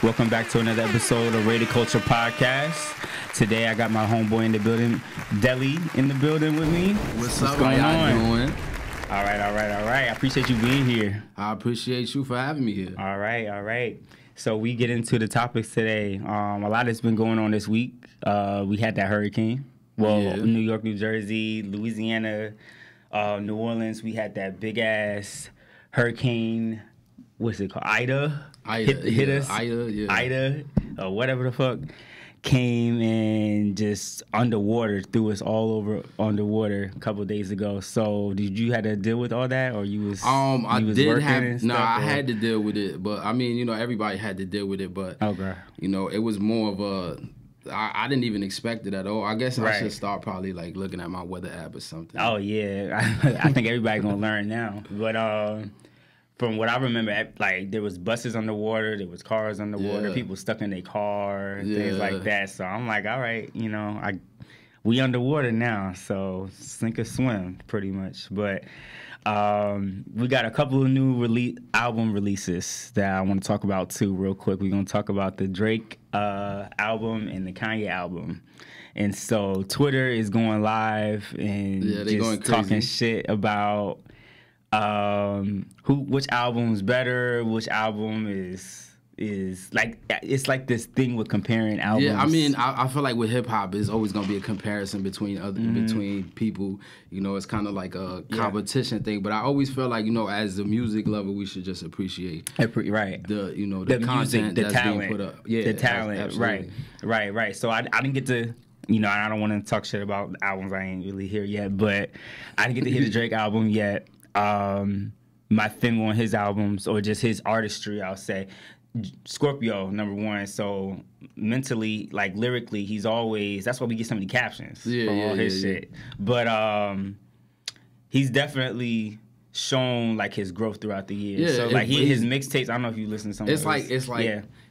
Welcome back to another episode of Rated Culture Podcast. Today I got my homeboy in the building, Deli, in the building with me. What's up? How y'all doing? All right. I appreciate you being here. I appreciate you for having me here. All right. So we get into the topics today. A lot has been going on this week. We had that hurricane. New York, New Jersey, Louisiana, New Orleans. We had that big ass hurricane. What's it called? Ida hit us. Ida, or whatever the fuck, came and just threw us all over underwater a couple of days ago. So did you had to deal with all that, or you was? I had to deal with it, but I mean, everybody had to deal with it, but okay, it was more of a. I didn't even expect it at all. I guess I should start probably like looking at my weather app or something. Oh yeah, I think everybody gonna learn now, but. From what I remember, like there was buses underwater, there was cars underwater, people stuck in their car, things like that. So I'm like, all right, we underwater now, so sink or swim, pretty much. But we got a couple of new album releases that I want to talk about too, real quick. We're gonna talk about the Drake album and the Kanye album. And so Twitter is going live and just talking shit about. Which album is better? Which album is like? It's like this thing with comparing albums. Yeah, I mean, I feel like with hip hop, it's always gonna be a comparison between between people. It's kind of like a competition thing. But I always feel like as a music lover, we should just appreciate the the content music, the that's talent, being put up. Yeah, the talent. Right. So I didn't get to. I don't want to talk shit about albums I ain't really hear yet, but I didn't get to hear the Drake album yet. My thing on his albums or just his artistry, I'll say Scorpio #1. So mentally, like lyrically, he's always, that's why we get so many captions from all his shit. But he's definitely shown like his growth throughout the years. So like his mixtapes, I don't know if you listen to some it's like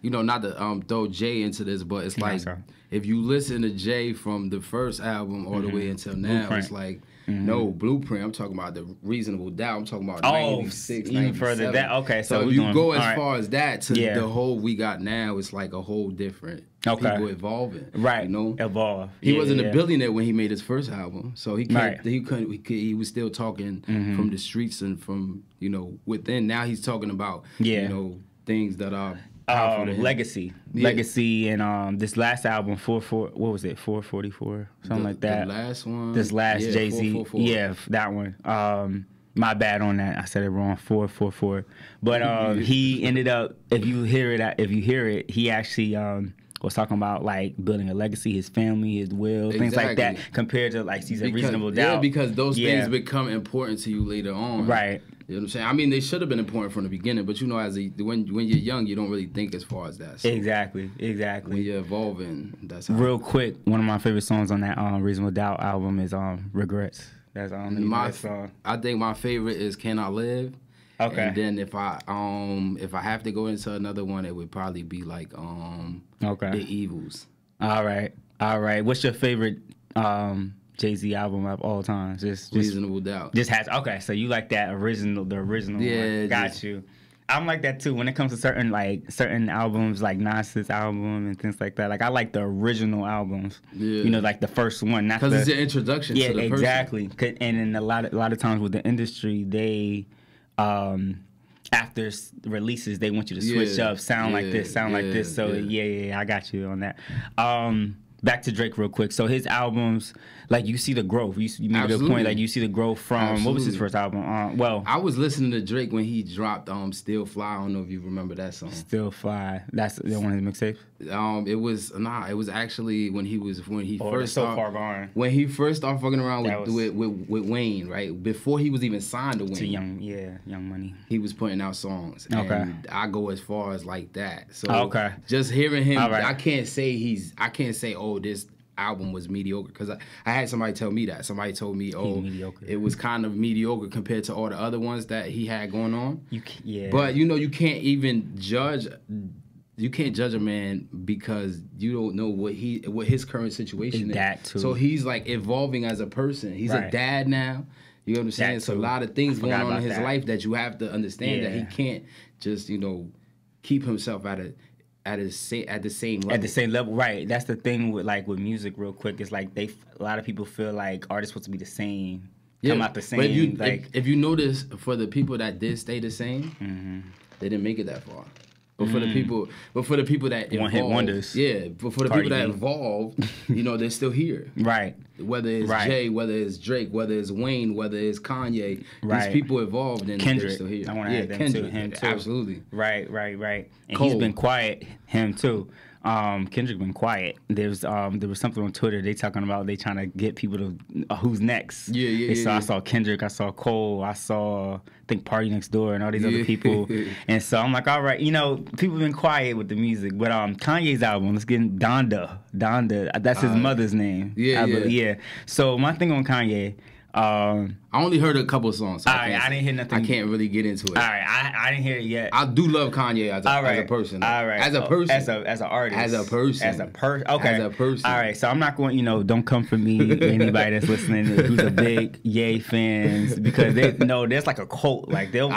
not to throw Jay into this, but it's like if you listen to Jay from the first album all the way until now, Blueprint. it's like no Blueprint. I'm talking about the Reasonable Doubt. I'm talking about 96, even further that. Okay, so if you go as far as that to the whole we got now, it's like a whole different people evolving. Right, evolve. He wasn't a billionaire when he made his first album, so he can't. He couldn't. He was still talking from the streets and from within. Now he's talking about things that are. Legacy, and this last album, 444, something like that. The last one, this last Jay-Z, that one. My bad on that, I said it wrong. 444, but he ended up. If you hear it, he actually was talking about like building a legacy, his family, his will, things like that, compared to like he's a Reasonable Doubt. Yeah, because those things become important to you later on, right? You know what I'm saying? I mean, they should have been important from the beginning, but when you're young, you don't really think as far as that. So exactly. When you're evolving, that's how. Real quick, one of my favorite songs on that Reasonable Doubt album is Regrets. That's my song. I think my favorite is Can I Live? Okay. And then if I have to go into another one, it would probably be like The Evils. All right. What's your favorite Jay-Z album of all time? Just Reasonable Doubt. So you like the original one. Got you. I'm like that too when it comes to certain albums like Nas's album and things like that. Like I like the original albums. Yeah. Like the first one, not because it's an introduction to the person. Exactly. And then a lot of times with the industry, they after releases they want you to switch up, sound like this. So I got you on that. Back to Drake real quick. So his albums, like you see the growth. You made a good point. Like you see the growth from what was his first album? I was listening to Drake when he dropped Still Fly. I don't know if you remember that song. Still Fly. That's one of his mixtapes. It was actually when he first So Far Gone. When he first started fucking around with Wayne, right? Before he was even signed to Wayne. To Young Money. He was putting out songs. Okay. And I go as far as like that. So just hearing him, I can't say this album was mediocre because I had somebody tell me that. Somebody told me, it was kind of mediocre compared to all the other ones that he had going on. But you can't even judge. You can't judge a man because you don't know what his current situation is. That too. So he's like evolving as a person. He's a dad now. You know what I'm saying? So a lot of things going on in his life that you have to understand that he can't just keep himself at the same level. At the same level, right? That's the thing with music. Real quick, it's like a lot of people feel like artists supposed to be the same, come out the same. But if you notice, for the people that did stay the same, they didn't make it that far. But for the people, that one hit wonders, but for the people that evolved, they're still here, right? Whether it's Jay, whether it's Drake, whether it's Wayne, whether it's Kanye, these people evolved and they're still here. I want to add them to him too. Absolutely, right. And Cole. He's been quiet, him too. Kendrick been quiet. There was something on Twitter they talking about they trying to get people to who's next. I saw Kendrick, I saw Cole, I saw I think Party Next Door and all these other people. And so I'm like, all right, people been quiet with the music, but Kanye's album, let's get in Donda, that's his mother's name. Yeah. So my thing on Kanye. I only heard a couple of songs. So all right, I didn't hear nothing. I can't really get into it. All right, I didn't hear it yet. I do love Kanye as a person. All right, as a person, as an artist, as a person, Okay, as a person. All right, so I'm not going. Don't come for me. Anybody that's listening who's a big Ye fans, because there's like a cult. Like they'll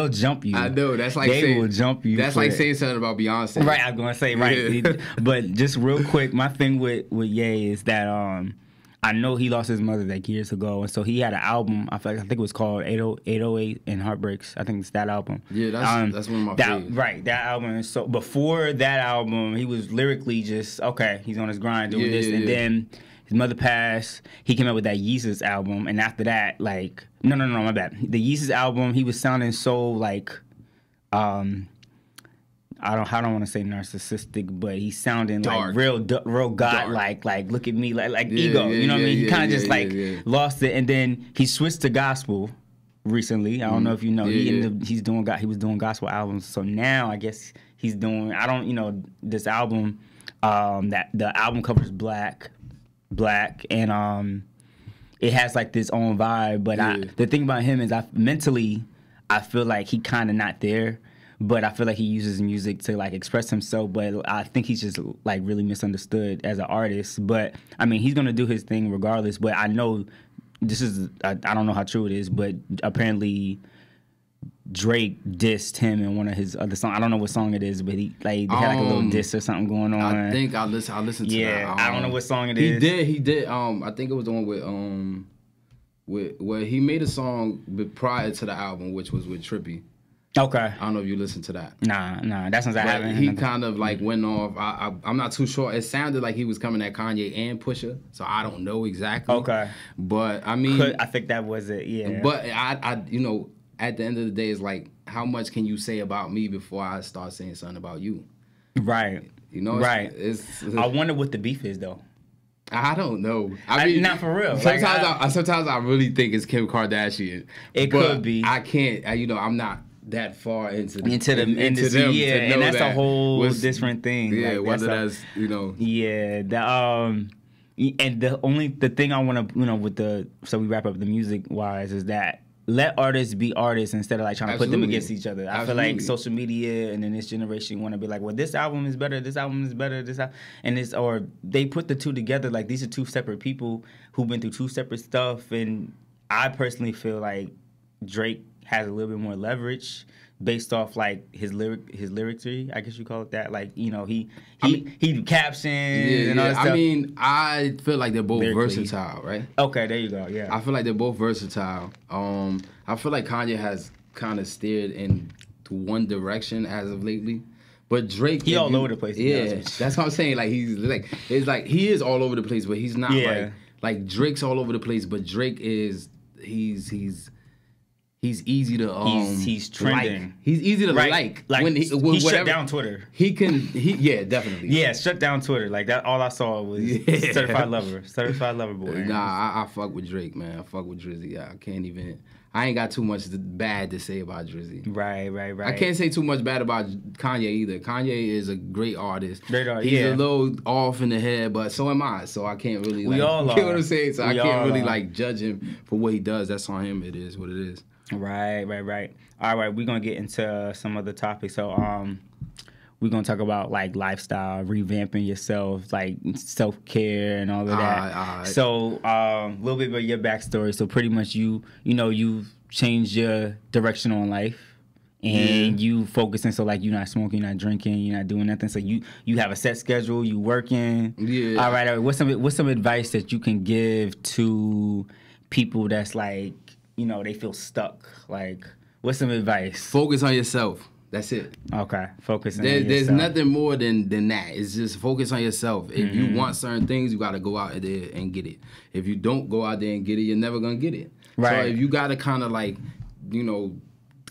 jump you. I know. That's like they will jump you. That's like saying something about Beyonce. Right, I'm gonna say right. But just real quick, my thing with Ye is that I know he lost his mother like years ago, and so he had an album. I think it was called 808 and Heartbreaks. I think it's that album. Yeah, that's one of my favorites. Right, that album. And so before that album, he was lyrically just he's on his grind doing this, and then his mother passed. He came out with that Yeezus album, and after that, no, my bad. The Yeezus album, he was sounding so I don't want to say narcissistic, but he's sounding dark. real God like look at me like ego. You know what I mean? He kind of just lost it, and then he switched to gospel recently. I don't know if you know. He was doing gospel albums. So now I guess he's doing this album. That the album cover is black, and it has this own vibe. But the thing about him is mentally I feel like he kind of not there. But I feel like he uses music to express himself. But I think he's just really misunderstood as an artist. But I mean, he's gonna do his thing regardless. But I know this is I don't know how true it is, but apparently Drake dissed him in one of his other songs. I don't know what song it is, but they had a little diss or something going on. I think I listened to that. Yeah, I don't know what song it is. He did. I think it was the one with where he made a song prior to the album, which was with Trippie. Okay. I don't know if you listened to that. Nah. That's since I haven't. He kind of went off. I'm not too sure. It sounded like he was coming at Kanye and Pusha, so I don't know exactly. Okay. But I mean, I think that was it. Yeah. But I at the end of the day, it's how much can you say about me before I start saying something about you? Right. Right. I wonder what the beef is though. I don't know. I mean, not for real. Sometimes I really think it's Kim Kardashian. It could be. I can't. I'm not that far into the industry, yeah, and that's a whole different thing. Yeah, whether that's Yeah, and the thing I want to so we wrap up the music wise is that let artists be artists instead of trying to put them against each other. I feel like social media and in this generation want to be well, this album is better, and or they put the two together these are two separate people who've been through two separate stuff, and I personally feel like Drake has a little bit more leverage based off his lyricry, I guess you call it that. He captions and all that stuff. I mean, I feel like they're both versatile, right? Okay, there you go. Yeah, I feel like they're both versatile. I feel like Kanye has kind of steered into one direction as of lately. But Drake, he all over the place. Yeah, that's what I'm saying. He is all over the place, but he's not like Drake's all over the place. But Drake is he's easy to he's trending. He's easy to like when he shut down Twitter. He definitely. Yeah, shut down Twitter. That all I saw was certified lover boy. Nah, I fuck with Drake, man. I fuck with Drizzy. I ain't got too much bad to say about Drizzy. Right. I can't say too much bad about Kanye either. Kanye is a great artist. He's a little off in the head, but so am I. So I can't really. We all are. You know what I'm saying? So I can't really judge him for what he does. That's on him. It is what it is. Right. All right, we're gonna get into some other topics. So we're gonna talk about lifestyle, revamping yourself, self-care and all of that. So a little bit about your backstory. So pretty much you've changed your direction on life, and you focusing, so like you're not smoking, you're not drinking, you're not doing nothing, so you have a set schedule, you working. All right. What's some advice that you can give to people that's like, you know, they feel stuck? Like, what's some advice? Focus on yourself. That's it. Okay, focus on yourself. There's nothing more than that. It's just focus on yourself. If you want certain things, you got to go out there and get it. If you don't go out there and get it, you're never going to get it. Right. So if you got to kind of like, you know,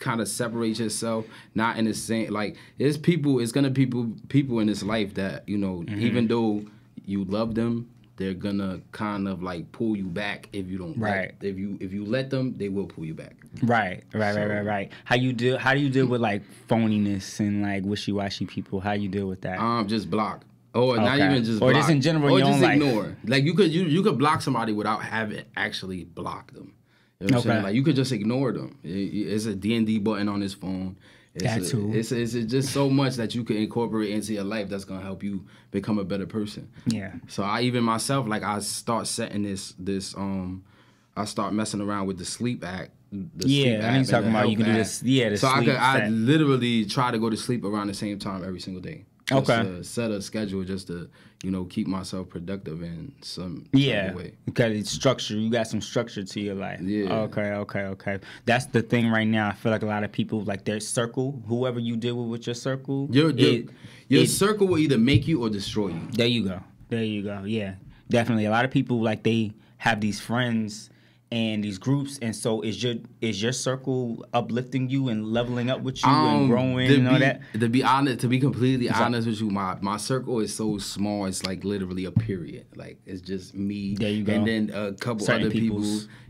kind of separate yourself, not in the same, like, it's gonna people in this life that, you know, even though you love them, they're gonna kind of like pull you back if you don't. Right. If you let them, they will pull you back. Right. How do you deal with like phoniness and like wishy-washy people? How you deal with that? Just block. Or not even just block. Or just in general, or just ignore. Life. Like you could block somebody without having actually blocked them. You know what I'm saying? Like, you could just ignore them. It's a D&D button on his phone. It's just so much that you can incorporate into your life that's gonna help you become a better person. Yeah. So I even myself, like, I start setting I start messing around with the sleep app. Sleep app, I mean, talking about you can do this. Yeah. So I literally try to go to sleep around the same time every single day. Just set a schedule just to, you know, keep myself productive in some way. Because it's structure. You got some structure to your life. Yeah. Okay. That's the thing right now. I feel like a lot of people, like, their circle, whoever you deal with your circle. Your circle will either make you or destroy you. There you go. Yeah. Definitely. A lot of people, like, they have these friends and these groups, and so is your circle uplifting you and leveling up with you and growing and all that? To be completely honest with you, my circle is so small. It's like literally a period. Like, it's just me. There you go. And then a couple certain other people.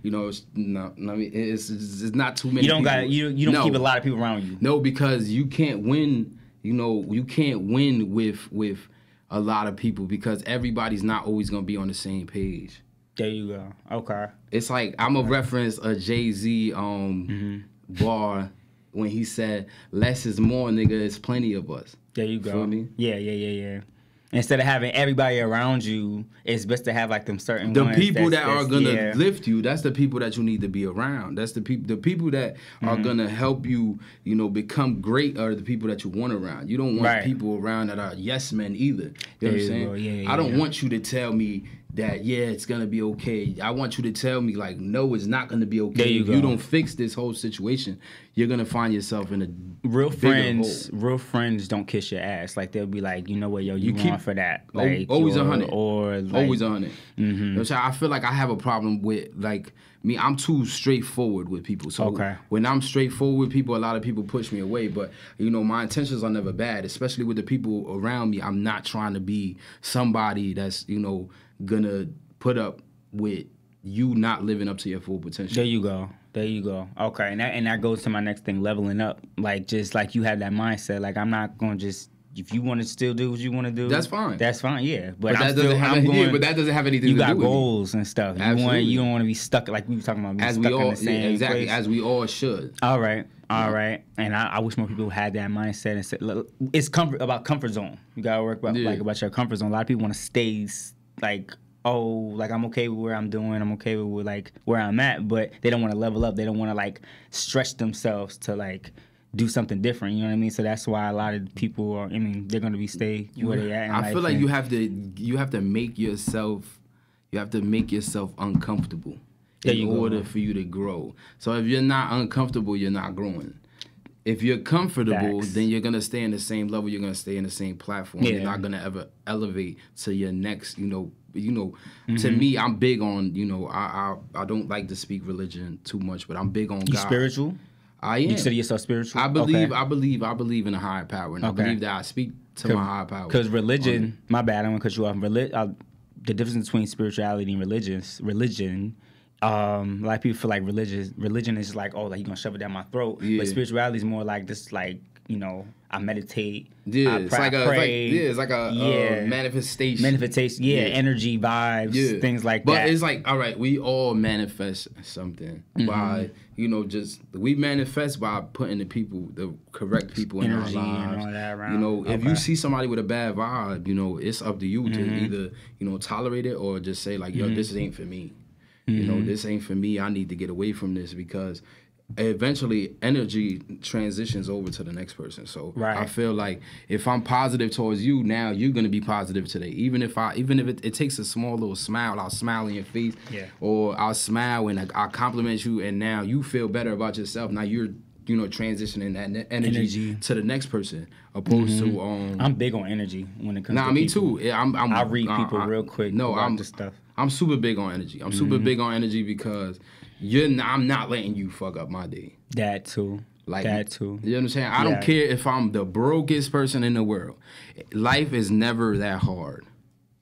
You know, it's not too many. You don't keep a lot of people around you. No, because you can't win. You know, you can't win with a lot of people because everybody's not always gonna be on the same page. There you go. Okay. It's like I'm a reference a Jay-Z bar when he said, "Less is more, nigga. It's plenty of us." There you go. Feel me? Yeah. Instead of having everybody around you, it's best to have like them certain ones. The people that are gonna lift you, that's the people that you need to be around. That's the people that are gonna help you, you know, become great are the people that you want around. You don't want people around that are yes men either. You know what I'm saying? I don't want you to tell me that, it's gonna be okay. I want you to tell me, like, no, it's not gonna be okay. If you don't fix this whole situation, you're gonna find yourself in a real friends. Hole. Real friends don't kiss your ass. Like, they'll be like, you know what, yo, you wrong for that. Like, always 100. Or like, always 100. You know, so I feel like I have a problem with, like, me. I'm too straightforward with people. So when I'm straightforward with people, a lot of people push me away. But, you know, my intentions are never bad, especially with the people around me. I'm not trying to be somebody that's, you know, gonna put up with you not living up to your full potential. There you go. Okay, and that goes to my next thing, leveling up. Like, just like you have that mindset. Like, I'm not gonna just, if you want to still do what you want to do, that's fine. Yeah, but that doesn't have anything to do with you got goals and stuff. You don't want to be stuck, like we were talking about, in the same place. As we all should. All right. And I wish more people had that mindset and said, look, it's about comfort zone. You gotta work about about your comfort zone. A lot of people want to stay like, I'm okay with where I'm doing, I'm okay with like where I'm at, but they don't want to level up. They don't want to like stretch themselves to like do something different. You know what I mean? So that's why a lot of people are. I mean, they're going to stay where they at. I feel like you have to make yourself uncomfortable in order for you to grow. So if you're not uncomfortable, you're not growing. If you're comfortable, then you're gonna stay in the same level. You're gonna stay in the same platform. You're not gonna ever elevate to your next. To me, I'm big on. I don't like to speak religion too much, but I'm big on God. You spiritual? I am. You consider yourself spiritual? I believe in a higher power, and I believe that I speak to my higher power. Because religion, my bad, I don't want to cut you off. The difference between spirituality and religion. A lot of people feel like religion is like, like you're gonna shove it down my throat. But spirituality is more like this, like, I meditate. It's like a manifestation. Energy, vibes, things like that. But it's like, all right, we all manifest something by, we manifest by putting the correct people in our lives. And all that around. If you see somebody with a bad vibe, it's up to you to either, tolerate it or just say like, yo, this ain't for me. This ain't for me. I need to get away from this because eventually energy transitions over to the next person. So I feel like if I'm positive towards you, now you're gonna be positive today. Even if it takes a small little smile, I'll smile in your face, or I'll smile and I'll compliment you, and now you feel better about yourself. Now you're transitioning that energy to the next person, opposed to I'm big on energy when it comes to me people. too. I read people real quick. No, I'm the stuff. I'm super big on energy. I'm super big on energy because I'm not letting you fuck up my day. That too. That too. You know what I'm saying? I don't care if I'm the brokest person in the world. Life is never that hard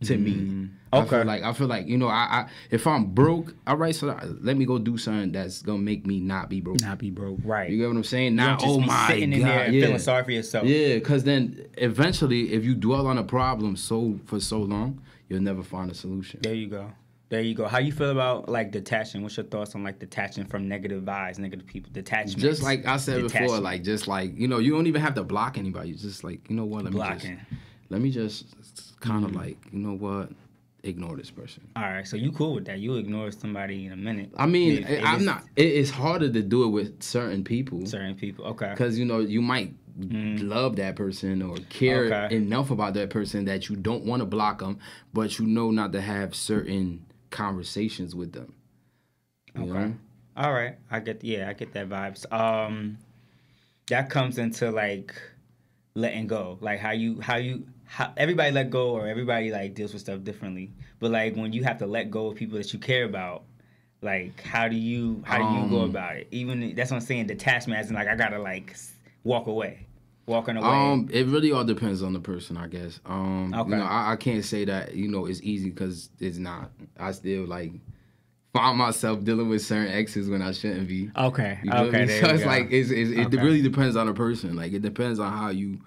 to me. Okay. I feel like I if I'm broke, all right, so let me go do something that's gonna make me not be broke. Not be broke, right? You get what I'm saying? Not just be sitting in there and feeling sorry for yourself. Yeah, because then eventually, if you dwell on a problem for so long, you'll never find a solution. There you go. How you feel about like detaching? What's your thoughts on like detaching from negative vibes, negative people? Detachment. Just like I said before, like just like you don't even have to block anybody. Just like what, let me just kind of like ignore this person. All right, so you cool with that? You ignore somebody in a minute. I mean, I'm not. It's harder to do it with certain people. Certain people, okay. Because you might love that person or care enough about that person that you don't want to block them, but not to have certain conversations with them. You know? All right, I get that vibes. That comes into like letting go, like how everybody let go, or everybody like deals with stuff differently. But like when you have to let go of people that you care about, like how do you go about it? Even that's what I'm saying, detachment, as in like I gotta like walking away. It really all depends on the person, I guess. I can't say that it's easy because it's not. I still like find myself dealing with certain exes when I shouldn't be. Okay. So it's like it really depends on the person. Like it depends on how you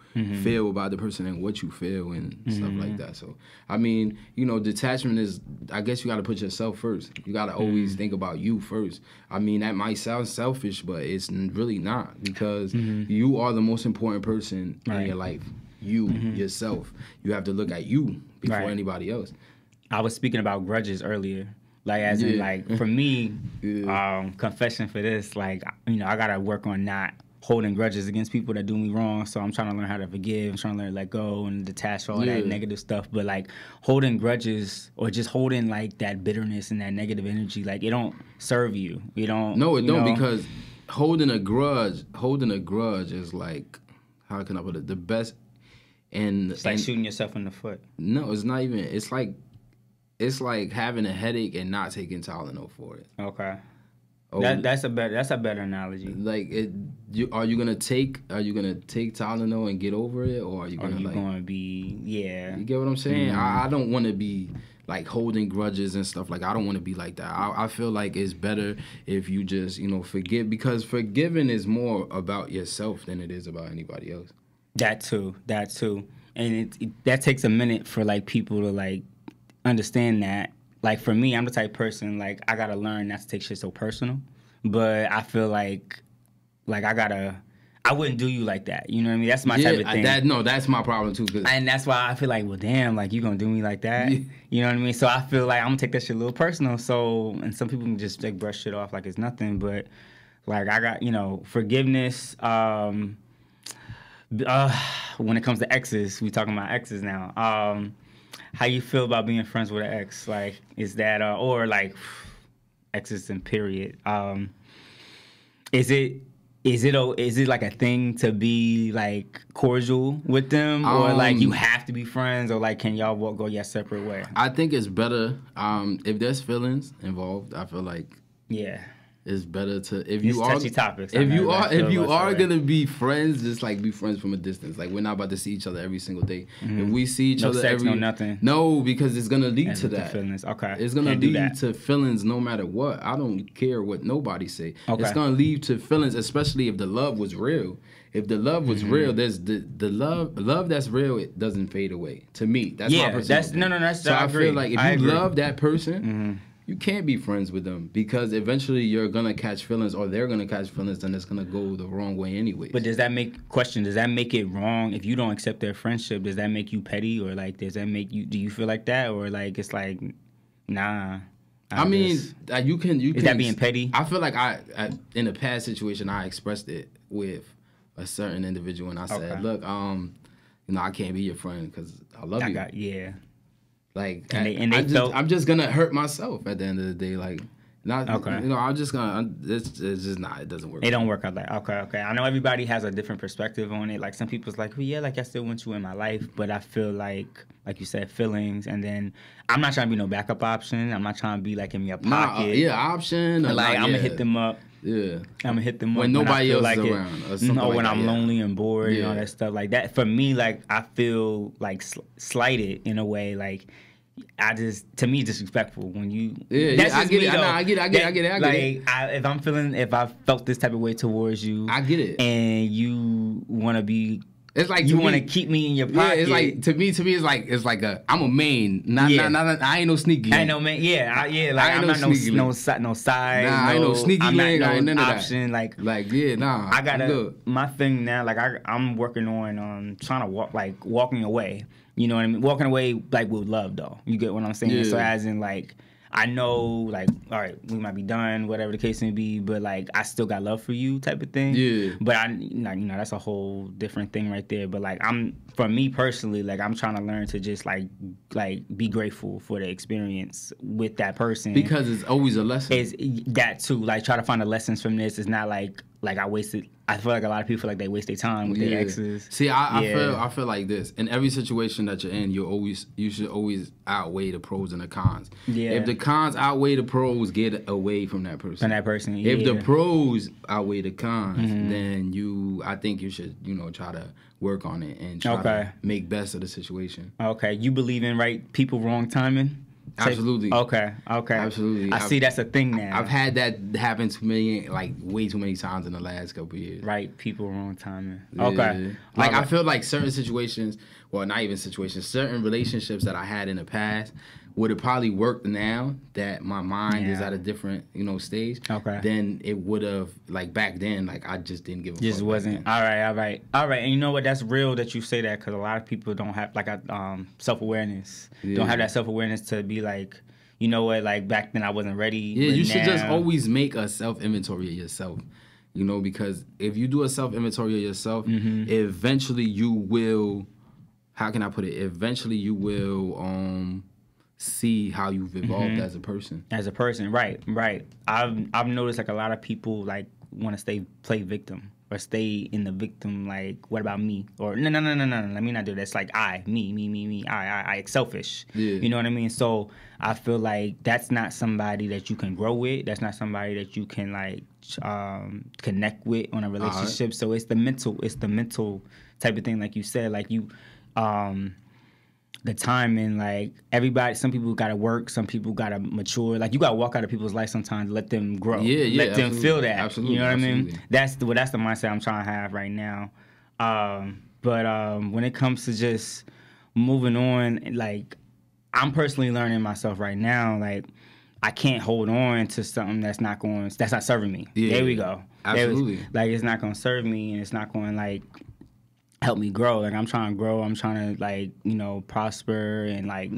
feel about the person and what you feel and stuff like that. So I mean, detachment is, I guess you got to put yourself first. You got to always think about you first. I mean, that might sound selfish, but it's really not, because you are the most important person in your life. You yourself. You have to look at you before anybody else. I was speaking about grudges earlier. Like, as in, like, for me, confession for this, like, I got to work on not holding grudges against people that do me wrong. So I'm trying to learn how to forgive. I'm trying to learn to let go and detach all that negative stuff. But, like, holding grudges or just holding, like, that bitterness and that negative energy, like, it don't serve you. You don't. No, it don't, because holding a grudge is, like, how can I put it? The best. It's like shooting yourself in the foot. No, it's not even. It's like having a headache and not taking Tylenol for it. Okay. That's a better analogy. Like, are you gonna take Tylenol and get over it, or are you gonna be You get what I'm saying? I don't want to be like holding grudges and stuff. Like, I don't want to be like that. I feel like it's better if you just forgive, because forgiving is more about yourself than it is about anybody else. That too, and that takes a minute for like people to like understand that. Like, for me, I'm the type of person, like, I gotta learn not to take shit so personal. But I feel like I wouldn't do you like that. You know what I mean? That's my type of thing. That's my problem too. And that's why I feel like, well, damn, like, you gonna do me like that? Yeah. You know what I mean? So I feel like I'm gonna take that shit a little personal. So, and some people can just like brush shit off like it's nothing. But like, I got, forgiveness. When it comes to exes, we talking about exes now. How you feel about being friends with an ex? Like, is that or like exes in period? Is it like a thing to be like cordial with them, or like you have to be friends, or like can y'all go your separate way? I think it's better if there's feelings involved. I feel like it's better to if you are gonna be friends, just like be friends from a distance. Like, we're not about to see each other every single day. If we see each other no, because it's gonna lead to that. Feelings. Okay, it's gonna lead to feelings no matter what. I don't care what nobody say. Okay. It's gonna lead to feelings, especially if the love was real. If the love was real, there's the love that's real. It doesn't fade away. To me, that's my perspective. That's so I feel like if you love that person. You can't be friends with them, because eventually you're going to catch feelings, or they're going to catch feelings, and it's going to go the wrong way anyway. But does that make it wrong if you don't accept their friendship? Does that make you petty, or like do you feel like that, or like it's like, nah, I mean, you can. Is that being petty? I feel like I in a past situation I expressed it with a certain individual, and I said, "Look, you know, I can't be your friend because I love you." Yeah. Like, I'm just gonna hurt myself at the end of the day. Like, not you know, I'm just gonna. It's just not. It doesn't work. It don't work out like okay. I know everybody has a different perspective on it. Like some people's like, well, yeah, like I still want you in my life, but I feel like you said, feelings, and then I'm not trying to be no backup option. I'm not trying to be like in your pocket. Option. Like I'm gonna hit them up. Yeah, I'm gonna hit them when up nobody else is around. No, when I'm lonely and bored and all that stuff like that. For me, like I feel like slighted in a way. Like to me, disrespectful when you. That's I get it. I get it. Like if I felt this type of way towards you, I get it, and you want to be. It's like you want to keep me in your pocket. Yeah, it's like to me, it's like I'm a main. Not, I ain't no sneaky. I ain't no man. I'm not no side. Nah, I ain't no sneaky link. I ain't none of option. That. I gotta. My thing now, like I'm working on trying to walking away. You know what I mean? Walking away like with love, though. You get what I'm saying? Yeah. So as in like. I know, like, all right, we might be done, whatever the case may be, but like, I still got love for you, type of thing. Yeah. But that's a whole different thing right there. But like, for me personally, like, I'm trying to learn to just like be grateful for the experience with that person because it's always a lesson. It's that too. Like, try to find the lessons from this. It's not like I wasted. I feel like a lot of people feel like they waste their time with their exes. See, I feel like this. In every situation that you're in, you should always outweigh the pros and the cons. Yeah. If the cons outweigh the pros, get away from that person. If the pros outweigh the cons, then I think you should, try to work on it and try to make best of the situation. Okay. You believe in right people, wrong timing? Absolutely. Okay. Absolutely. I see that's a thing now. I've had that happen to me way too many times in the last couple of years. Right, people, wrong timing. Yeah. Okay. Like I feel like certain situations, well, not even situations, certain relationships that I had in the past would have probably worked now that my mind is at a different, stage. Okay. Then it would have, like back then, like I just didn't give a fuck. Just wasn't. All right. And you know what? That's real that you say that because a lot of people don't have like self-awareness. Yeah. Don't have that self-awareness to be like, you know what? Like back then I wasn't ready. Yeah, you should just always make a self-inventory of yourself. Because if you do a self-inventory of yourself, eventually you will. How can I put it? Eventually you will. See how you've evolved as a person. Right. I've noticed like a lot of people like want to play victim or stay in the victim. Like, what about me? Or no. Let me not do that. It's like me. I selfish. Yeah. You know what I mean? So I feel like that's not somebody that you can grow with. That's not somebody that you can like connect with on a relationship. Right. So it's the mental type of thing. Like you said, like you. The timing, like everybody, some people gotta work, some people gotta mature. Like you gotta walk out of people's life sometimes, let them grow, let them feel that. Absolutely, you know what I mean? That's the mindset I'm trying to have right now. But when it comes to just moving on, like I'm personally learning myself right now. Like I can't hold on to something that's not serving me. Yeah, there we go. Absolutely. Like it's not gonna serve me, and it's not gonna like. Help me grow. Like I'm trying to grow. I'm trying to like prosper and like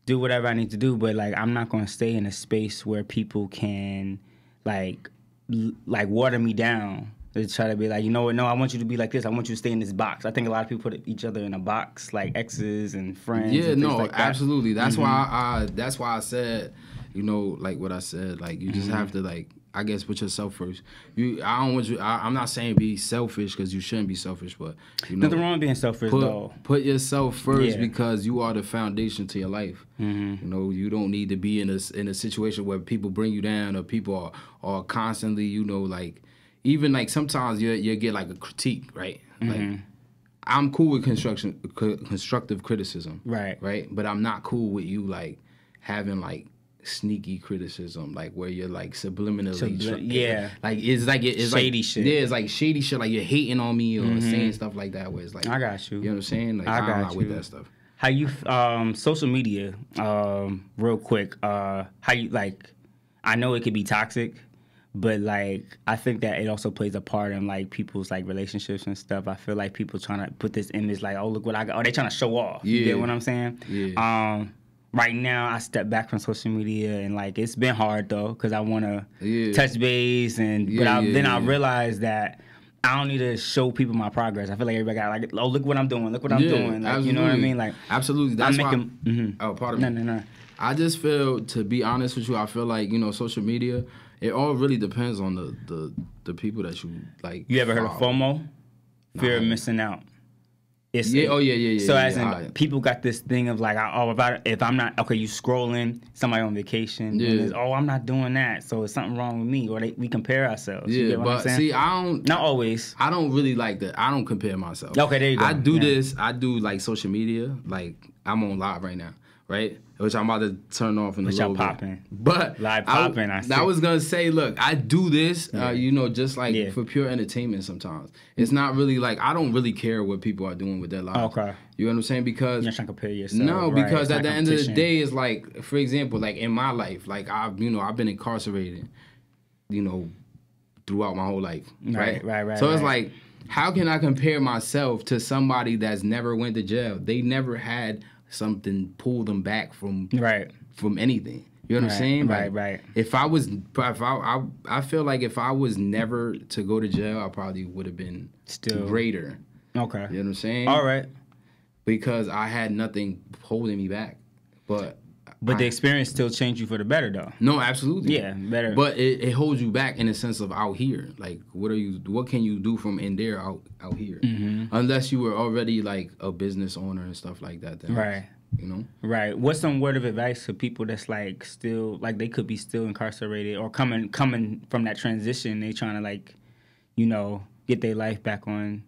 do whatever I need to do. But like I'm not gonna stay in a space where people can like water me down. They try to be like, you know what? No, I want you to be like this. I want you to stay in this box. I think a lot of people put each other in a box, like exes and friends. Yeah, and no, like that. Absolutely. That's why I said, like what I said. Like you just have to like. I guess put yourself first. I don't want you. I'm not saying be selfish because you shouldn't be selfish, but nothing wrong with being selfish though. Put yourself first because you are the foundation to your life. You don't need to be in a situation where people bring you down or people are constantly like even like sometimes you get like a critique, right? Like I'm cool with constructive criticism, right? But I'm not cool with you like having like. Sneaky criticism, like where you're like subliminally, like it's shady like, shit. Yeah, it's like shady shit. Like you're hating on me or saying stuff like that. Where it's like, I got you. You know what I'm saying? Like I'm not with that stuff. How you social media? Real quick. How you like? I know it could be toxic, but like I think that it also plays a part in like people's like relationships and stuff. I feel like people trying to put this image like, oh look what I got. Oh, they trying to show off. You get what I'm saying? Yeah. right now I step back from social media, and like it's been hard though because I want to touch base, and then I realized that I don't need to show people my progress. I feel like everybody got like, oh, look what I'm doing, look what I'm doing. Like, you know what I mean? Like, absolutely. That's why. Oh, pardon me. No. I just feel, to be honest with you, I feel like, you know, social media, it all really depends on the people that you like. You ever heard of FOMO? Fear of missing out. Yeah. So as in, people got this thing of like, if I'm not, okay, you scrolling, somebody on vacation, and I'm not doing that, so it's something wrong with me, or we compare ourselves. Yeah, but see, I don't. Not always. I don't really like that. I don't compare myself. Okay, there you go. I do this. I do like social media. Like I'm on live right now, right? Which I'm about to turn off in a little bit. Popping. But live popping. I was gonna say, look, I do this, you know, just like for pure entertainment. Sometimes it's not really like I don't really care what people are doing with their lives. Okay. You know what I'm saying? Because you're trying to compare yourself. No, because at the end of the day, it's like, for example, like in my life, like I've been incarcerated, you know, throughout my whole life. Right. So it's like, how can I compare myself to somebody that's never went to jail? They never had something pull them back from anything. You know what I'm saying? Right. I feel like if I was never to go to jail, I probably would have been still greater. Okay. You know what I'm saying? All right. Because I had nothing holding me back. But the experience still changed you for the better, though. No, absolutely. Yeah, better. But it holds you back in the sense of out here. Like, what can you do from in there out here? Mm-hmm. Unless you were already like a business owner and stuff like that. Then, right. You know? Right. What's some word of advice to people that's like still, like they could be still incarcerated or coming from that transition? They trying to like, you know, get their life back on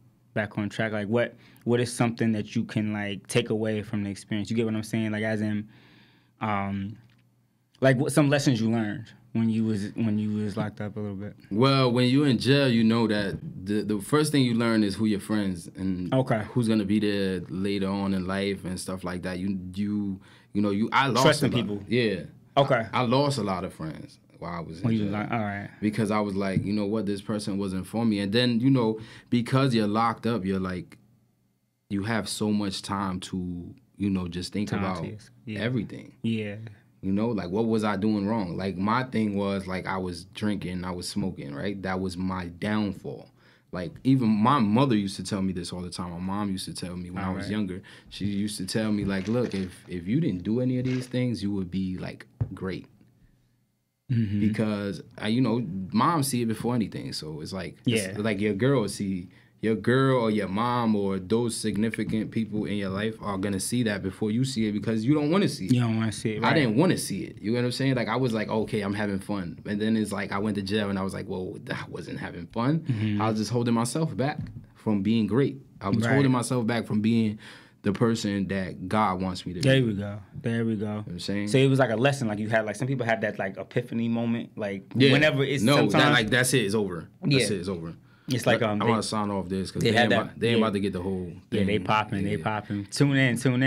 track. Like what is something that you can like take away from the experience? You get what I'm saying? Like as in, like what some lessons you learned when you was locked up a little bit. Well, when you're in jail, you know that the first thing you learn is who your friends and who's gonna be there later on in life and stuff like that. I lost trusting people. Yeah. Okay. I lost a lot of friends while I was in jail. Like, all right. Because I was like, you know what, this person wasn't for me. And then, you know, because you're locked up, you're like, you have so much time to, you know, just think about everything. Yeah. You know, like, what was I doing wrong? Like, my thing was, like, I was drinking, I was smoking, right? That was my downfall. Like, even my mother used to tell me this all the time. My mom used to tell me when I was younger. She used to tell me, like, look, if you didn't do any of these things, you would be, like, great. Mm-hmm. Because, you know, moms see it before anything. So it's like, like your girl see... Your girl or your mom or those significant people in your life are going to see that before you see it because you don't want to see it. You don't want to see it, right. I didn't want to see it. You know what I'm saying? Like, I was like, okay, I'm having fun. And then it's like I went to jail and I was like, well, I wasn't having fun. Mm-hmm. I was just holding myself back from being great. I was holding myself back from being the person that God wants me to be. There we go. You know what I'm saying? So it was like a lesson. Like you had, like some people have that like epiphany moment. Like whenever it's that's it. It's over. That's it. It's over. It's like I want to sign off this because they ain't about to get the whole thing. Yeah, they popping. Tune in. Some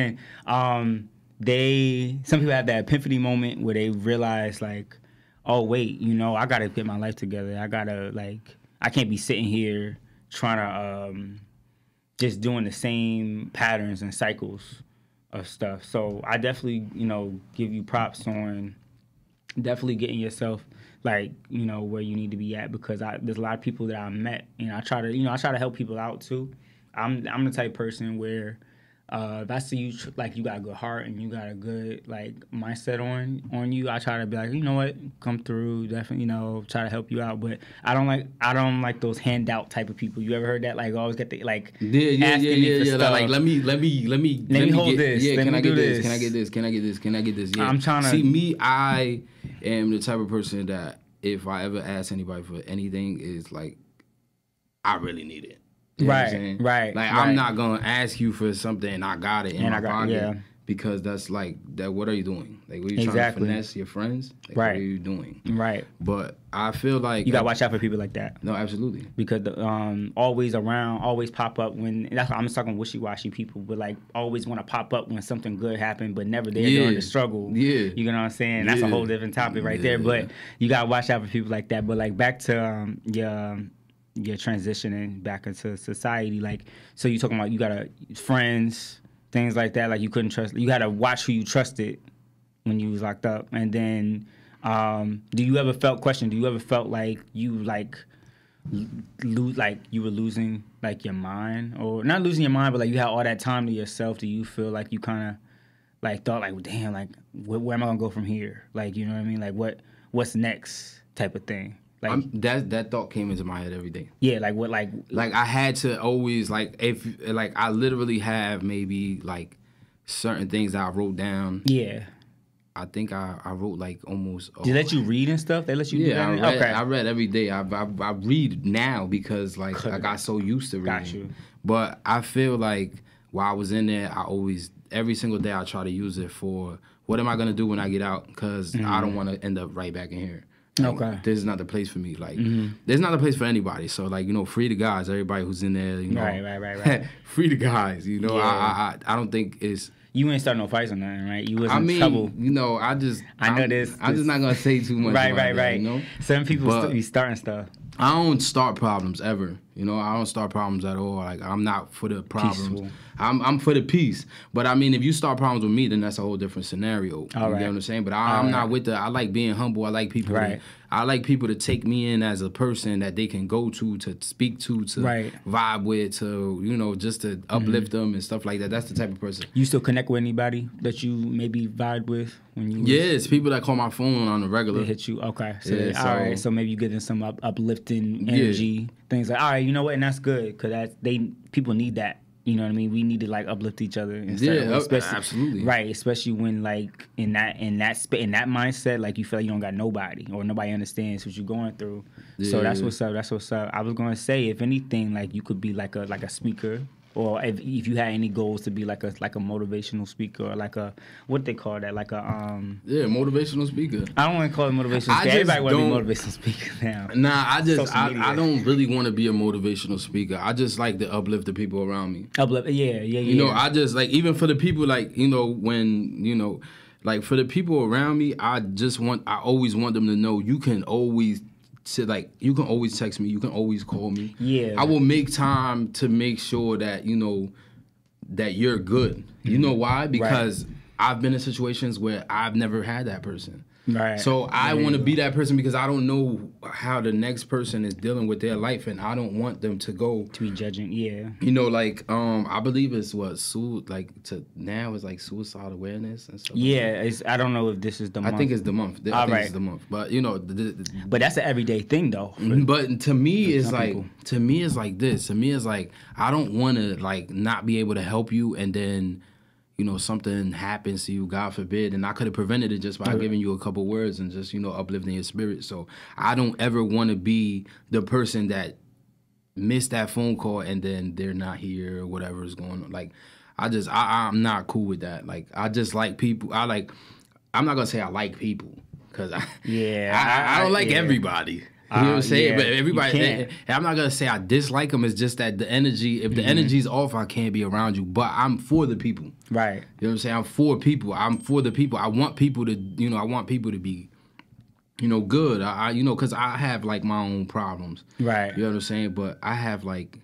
people have that epiphany moment where they realize like, oh wait, you know, I gotta get my life together. I can't be sitting here trying to just doing the same patterns and cycles of stuff. So I definitely, you know, give you props on definitely getting yourself like, you know, where you need to be at because there's a lot of people that I met and I try to help people out too. I'm the type of person where if I see you like you got a good heart and you got a good like mindset on you, I try to be like, you know what, come through, definitely, you know, try to help you out. But I don't like those handout type of people. You ever heard that? Like always get the like asking me for stuff. Like let me hold this. Yeah, can I get this? Can I get this? Can I get this? Can I get this? Yeah. I'm trying to see me. I am the type of person that if I ever ask anybody for anything, is like I really need it. You know right. Like I'm not gonna ask you for something and I got it in my pocket because that's like that. What are you doing? Like, what are you trying to finesse your friends? Like, what are you doing? Right. But I feel like you gotta watch out for people like that. No, absolutely. Because always around, always pop up when. That's why I'm just talking wishy-washy people, but like always want to pop up when something good happened, but never there during the struggle. Yeah. You know what I'm saying? That's a whole different topic right there. But you gotta watch out for people like that. But like back to you're transitioning back into society, like, so you talking about you got friends, things like that, like you couldn't trust, you got to watch who you trusted when you was locked up, and then do you ever felt like you like you were losing like your mind, or not losing your mind, but like you had all that time to yourself? Do you feel like you kind of like thought like, damn, like where am I gonna go from here? Like, you know what I mean? Like what's next type of thing? Like that thought came into my head every day. Yeah, like what like I had to always like if like I literally have maybe like certain things that I wrote down. Yeah. I think I wrote like almost. They let you read and stuff? They let you do that? I read every day. I read now because like I got so used to reading. Got you. But I feel like while I was in there, I always, every single day I try to use it for what am I going to do when I get out? Because I don't want to end up right back in here. Like, okay. This is not the place for me. Like, there's not a place for anybody. So, like, you know, free the guys, everybody who's in there, you know. Right. Free the guys, you know. Yeah. I don't think it's... You ain't starting no fights or nothing, right? You wasn't in trouble. You know, I know this. I'm just not going to say too much right. that, you know? Some people be starting stuff. I don't start problems ever. You know, I don't start problems at all. Like, I'm not for the problems. Peaceful. I'm for the peace. But I mean, if you start problems with me, then that's a whole different scenario. You get what I'm saying? But I'm not with I like being humble. I like people. I like people to take me in as a person that they can go to speak to vibe with, to, you know, just to uplift them and stuff like that. That's the type of person. You still connect with anybody that you maybe vibe with when you? Yeah, it's people that call my phone on the regular. They hit you. Okay. So, all right. So maybe you getting some uplifting energy, things like, all right, you know what, and that's good because people need that. You know what I mean? We need to like uplift each other. Absolutely. Right, especially when like in that mindset, like you feel like you don't got nobody or nobody understands what you're going through. Yeah. So that's what's up. I was gonna say, if anything, like you could be like a speaker, or if you had any goals to be like a motivational speaker, or like a, what they call that, like a motivational speaker. I don't want to call it motivational speaker. Everybody want to be motivational speaker now. Nah, I don't really want to be a motivational speaker. I just like to uplift the people around me. Yeah. You know, I just like, even for the people, like, you know, when, you know, like for the people around me, I always want them to know you can always text me, you can always call me. Yeah. I will make time to make sure that, you know, that you're good. You know why? Because I've been in situations where I've never had that person. Right. So I want to be that person because I don't know how the next person is dealing with their life, and I don't want them to go to be judging. Yeah. You know, like I believe it's now it's like suicide awareness and stuff. Yeah, like I don't know if this is the month. I think it's the month. I think it's the month. But you know, but that's an everyday thing though. But to me, it's like this. To me, it's like I don't want to like not be able to help you, and then, you know, something happens to you, God forbid, and I could have prevented it just by giving you a couple words and just, you know, uplifting your spirit. So I don't ever want to be the person that missed that phone call and then they're not here or whatever is going on. Like, I'm not cool with that. Like, I just like people. I'm not going to say I like people because I don't like everybody. You know what I'm saying? Yeah, but everybody, I'm not going to say I dislike them. It's just that the energy, if the energy's off, I can't be around you. But I'm for the people. Right. You know what I'm saying? I'm for people. I'm for the people. I want people to, you know, be, you know, good. You know, because I have, like, my own problems. Right. You know what I'm saying? But I have, like,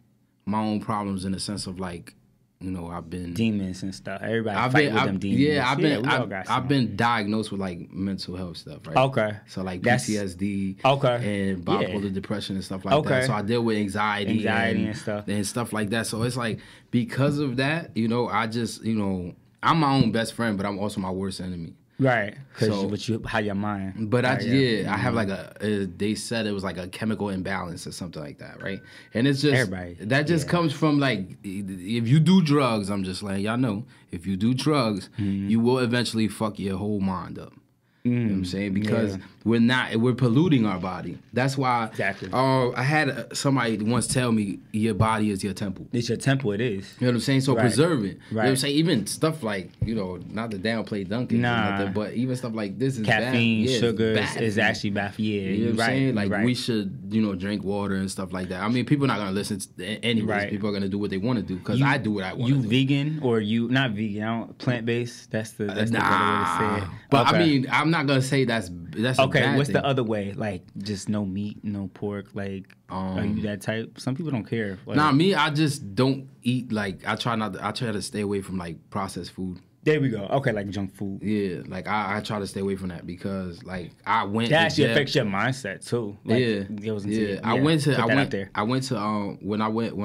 my own problems in the sense of, like, you know, I've been demons and stuff. Everybody fight with them demons. Yeah, I've been diagnosed with like mental health stuff, right? Okay. So like PTSD, and bipolar depression and stuff like that. So I deal with anxiety and stuff like that. So it's like, because of that, you know, I just, you know, I'm my own best friend, but I'm also my worst enemy. Right, because how your mind. But I have like they said it was like a chemical imbalance or something like that, right? And it's just that just comes from like, if you do drugs, I'm just letting y'all know, if you do drugs, you will eventually fuck your whole mind up. You know what I'm saying? Because we're polluting our body. That's why. Exactly. I had somebody once tell me, your body is your temple. It's your temple, it is. You know what I'm saying? So preserve it. You know what I'm saying? Even stuff like, you know, not to downplay Dunkin', nothing, but even stuff like this is caffeine, bad. sugar is actually bad for you. You know what I'm saying? Like, we should, you know, drink water and stuff like that. I mean, people are not going to listen to anyways. People are going to do what they want to do, because I do what I want to do. You vegan, or you, not vegan, plant-based? That's the better way to say it. But I mean, I'm not going to say that's okay. A bad what's thing. The other way? Like, just no meat, no pork. Like, are you that type? Some people don't care. Like, me, I just don't eat. Like, I try to stay away from like processed food. There we go. Okay, like junk food. Yeah, like I try to stay away from that because like I went. That actually affects your mindset too. Like, I went to when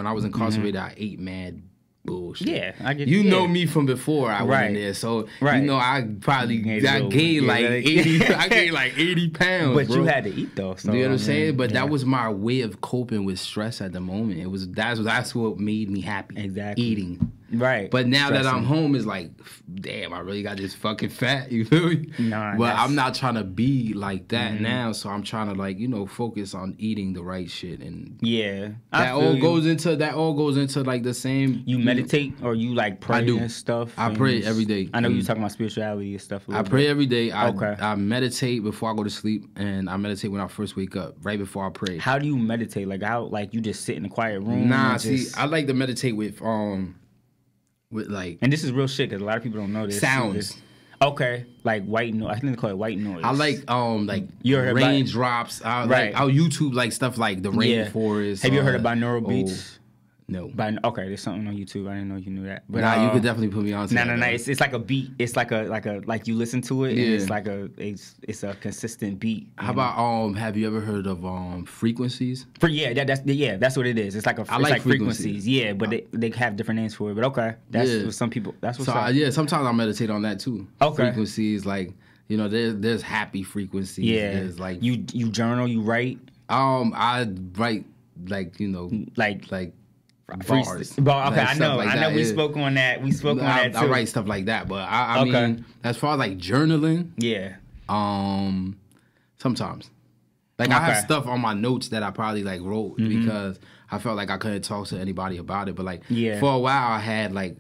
I was incarcerated, I ate mad bullshit. Yeah, I get you know me from before I went in there, so you know I probably gained like 80. I gained like 80 pounds. But bro. You had to eat though. So, you know what I'm saying? But that was my way of coping with stress at the moment. It was that's what made me happy. Exactly. Eating. Right. But now that I'm home, it's like, damn, I really got this fucking fat. You feel me? Nah. But I'm not trying to be like that now, so I'm trying to like, you know, focus on eating the right shit and that all goes into like the same. You meditate or you like pray and stuff? I pray every day. I know you talking about spirituality and stuff. I pray every day. I meditate before I go to sleep, and I meditate when I first wake up, right before I pray. How do you meditate? Like how you just sit in a quiet room? Nah, see, I like to meditate with like, and this is real shit because a lot of people don't know this. Sounds. Okay, like white noise. I think they call it white noise. I like raindrops. I YouTube like stuff like the rainforest. Have you heard about binaural beats? No. Okay, there's something on YouTube. I didn't know you knew that. But you could definitely put me on to that. No. It's like a beat. It's like you listen to it. Yeah. And it's a consistent beat. How about have you ever heard of frequencies? That's what it is. It's like frequencies. Yeah, but they have different names for it. But okay, that's what some people. That's what's up. Yeah, sometimes I meditate on that too. Okay. Frequencies like there's happy frequencies. Yeah. There's like you journal, you write. I write like bars. Okay, I know. We spoke on that. On that too. I write stuff like that, but I mean, as far as like journaling, sometimes. Like I have stuff on my notes that I probably like wrote because I felt like I couldn't talk to anybody about it. But like for a while, I had like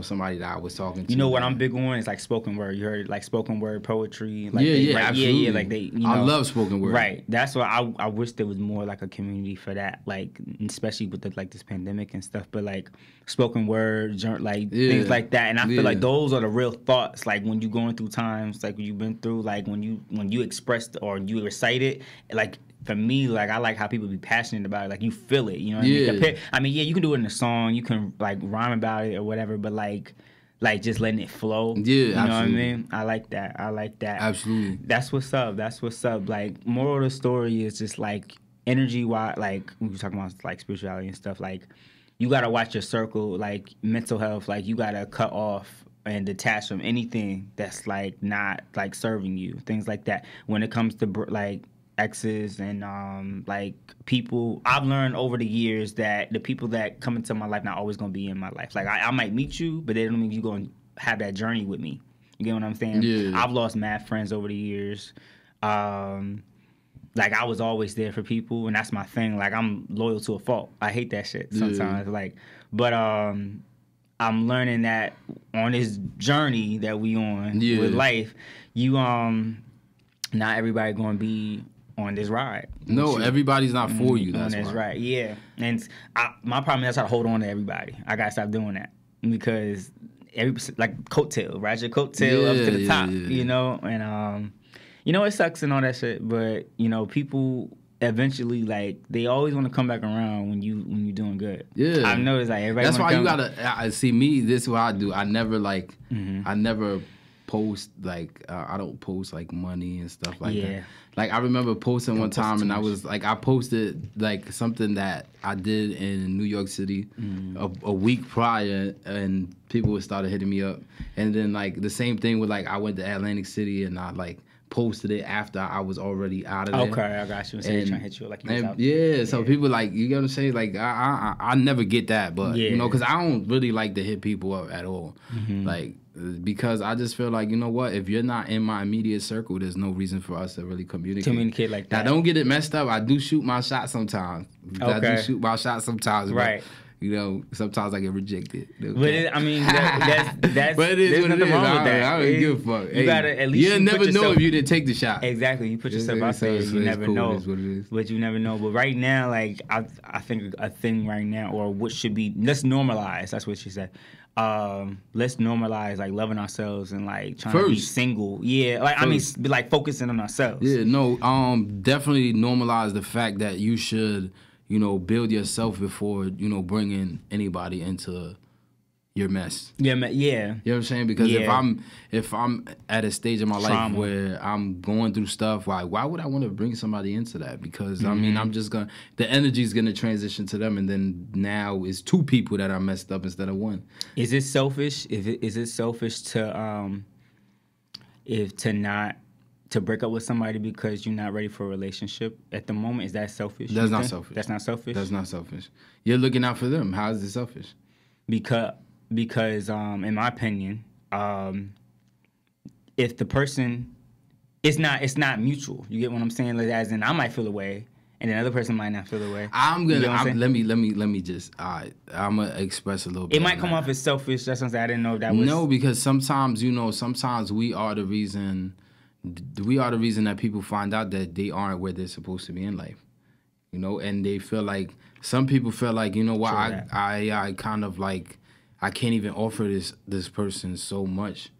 somebody that I was talking to. You know what I'm big on is like spoken word. You heard like spoken word poetry. Like absolutely. Yeah, like I love spoken word. Right. That's why I wish there was more like a community for that. Like especially with this pandemic and stuff. But like spoken word, things like that. And I feel like those are the real thoughts. Like when you're going through times like you've been through. Like when you expressed or you recite it. Like for me, like I like how people be passionate about it. Like you feel it. You know what I mean? You can do it in a song. You can like rhyme about it or whatever. But like just letting it flow. Yeah, you know absolutely. what I mean? I like that. Absolutely. That's what's up. Like moral of the story is just like energy wise. Like we were talking about like spirituality and stuff. Like you gotta watch your circle. Like mental health. Like you gotta cut off and detach from anything that's like not like serving you. Things like that. When it comes to like exes and like people, I've learned over the years that the people that come into my life not always gonna be in my life. Like I might meet you, but they don't mean you gonna have that journey with me. You get what I'm saying? Yeah. I've lost mad friends over the years. Like I was always there for people, and that's my thing. Like I'm loyal to a fault. I hate that shit sometimes. But I'm learning that on this journey that we on with life, you not everybody gonna be on this ride. No, everybody's not for you. That's on this ride. Yeah, and my problem is I try to hold on to everybody. I gotta stop doing that because like coattail, ride your coattail up to the top. You know, and it sucks and all that shit, but people eventually like they always want to come back around when you doing good. Yeah, I've noticed like everybody. That's why you gotta see me. This is what I do. I never like I never post like I don't post like money and stuff like that. Like I remember posting one time and I was like I posted like something that I did in New York City a week prior, and people started hitting me up, and then like the same thing with like I went to Atlantic City and I like posted it after I was already out of there. Okay, I got you. And trying to hit you like you was out. Yeah, so people like, you get what I'm saying? Like I never get that, but because I don't really like to hit people up at all. Like because I just feel like, you know what, if you're not in my immediate circle, there's no reason for us to really communicate like that. Now don't get it messed up. I do shoot my shot sometimes. I do shoot my shot sometimes. Right. But, sometimes I get rejected. But that's but it is what it is. I don't give a fuck. You gotta at least you'll never know if you didn't take the shot. Exactly. You put yourself out there. You never know. It is what it is. But you never know. But right now, like I think a thing right now, or what should be, let's normalize. That's what she said. Let's normalize like loving ourselves and like trying to be single. Yeah, like first. I mean, like focusing on ourselves. Yeah, no, definitely normalize the fact that you should, build yourself before, bringing anybody into your mess. Yeah. You know what I'm saying? Because if I'm at a stage of my life where I'm going through stuff, why would I want to bring somebody into that? Because I mean, I'm just the energy's gonna transition to them, and then now it's two people that are messed up instead of one. Is it selfish? Is it selfish to to break up with somebody because you're not ready for a relationship at the moment? Is that selfish? That's not selfish. That's not selfish? That's not selfish. You're looking out for them. How is it selfish? Because in my opinion, if the person, it's not mutual. You get what I'm saying? Like, as in, I might feel away, and another person might not feel away. Let me just. I'm gonna express a little bit. It might come off as selfish. That's something I didn't know that was. No, because sometimes we are the reason. We are the reason that people find out that they aren't where they're supposed to be in life. And they feel like, some people feel like, what, I kind of like, I can't even offer this person so much,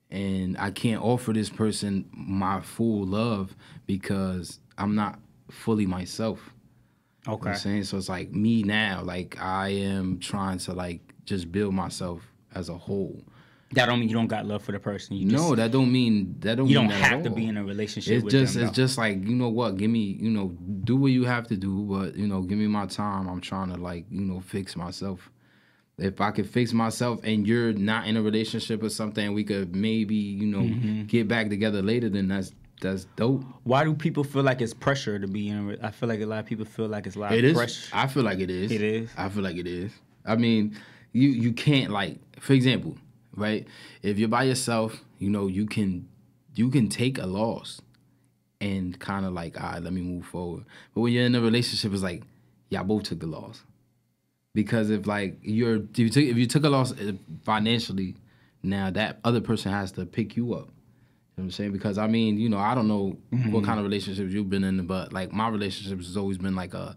and I can't offer this person my full love because I'm not fully myself. Okay. You know what I'm saying? So it's like me now, like I am trying to like just build myself as a whole. That don't mean you don't got love for the person. You don't mean you don't have to be in a relationship with them. It's just like, what, give me, do what you have to do, but, give me my time. I'm trying to like, fix myself. If I could fix myself and you're not in a relationship or something, we could maybe, get back together later, then that's dope. Why do people feel like it's pressure to be in I feel like a lot of people feel like it's a lot of pressure. I feel like it is. It is? I feel like it is. I mean, you can't, like, for example, right? If you're by yourself, you can take a loss and kind of like, all right, let me move forward. But when you're in a relationship, it's like, y'all both took the loss. Because if like if you took a loss financially, now that other person has to pick you up. You know what I'm saying? Because I mean, I don't know what kind of relationships you've been in, but like my relationship has always been like a